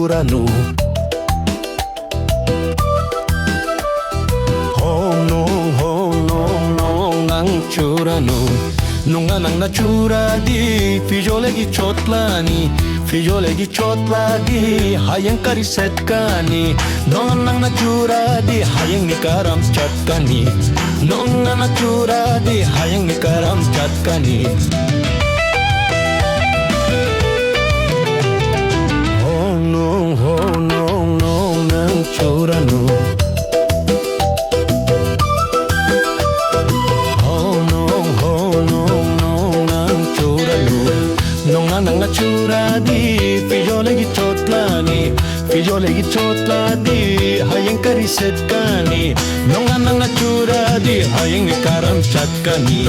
curano. Nang curano. Nunga nang natura di figliole gi chotlani, figliole gi chotladi hayang kariset kani. Nunga nang natura di hayang ni karam chatkani, nunga natura di hayang ni karam chatkani. Oh no nang curano. Nang natura di figliole gi chotlani, figliole gi chotladi hayang kariset kani. Nunga nang natura di hayang ni karam chatkani,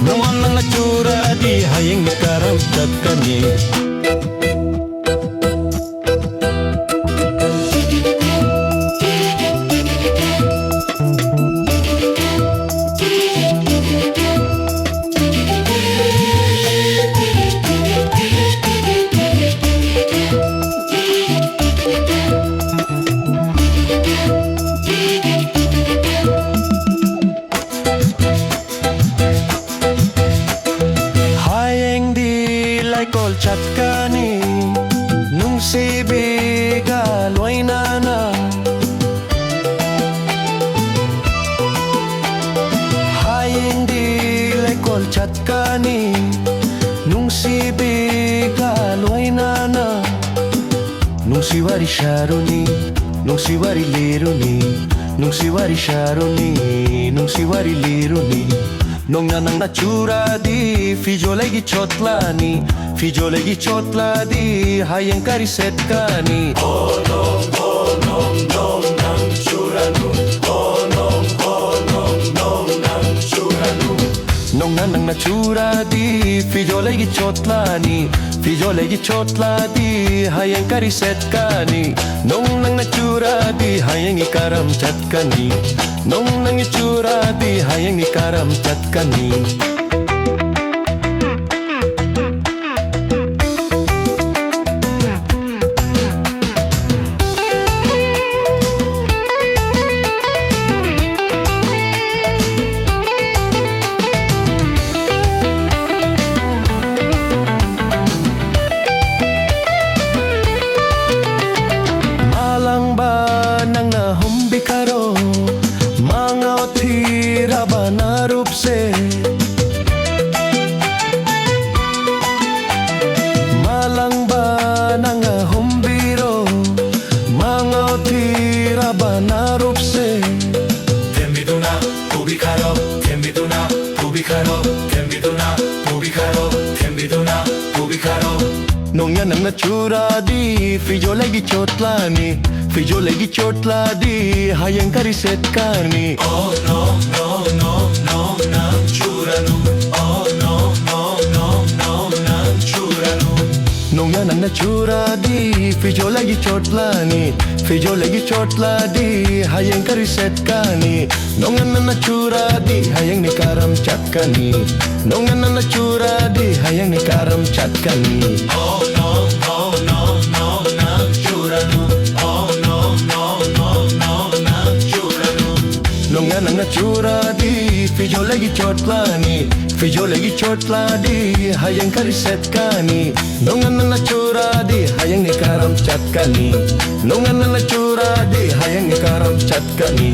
nunga nang natura di hayang ni karam chatkani. Kol chatkani nung sibiga loy nana. Hayeng di kol chatkani nung sibiga loy nana. Nung siwari sharoni, nung siwari lironi, nung siwari sharoni, nung siwari lironi. Nung nanang natura di figliole gi chotlani, figliole gi chotladi hayang kariset kani. Oh no nang curano. Oh no nang curano. Nung nanang natura di figliole gi chotlani, figliole gi chotladi hayang kariset kani. Nung nang natura di hayang ikaram chatkani, nung nang natura di hayang ikaram chatkani. Karo mangao thira bana रूप से malang banang humbiro mangao thira bana रूप से temiduna ubikaro temiduna ubikaro temiduna ubikaro temiduna ubikaro nongya nang natura di figliole gi chotlani, figliole gi chotladi hayang kariset kani. Oh no nang curano. Oh no nang curano. Nongya nang natura di figliole gi chotlani, figliole gi chotladi hayang kariset kani. Nongya nang natura di hayang ni karam chatkani, nongya nang natura di hayang ni karam chatkani. Oh no nang curano. Nongya nang natura di figliole gi chotlani, figliole gi chotladi hayang kariset kani. Nongya nang natura di hayang ni karam chatkani, nongya nang natura di hayang ni karam chatkani.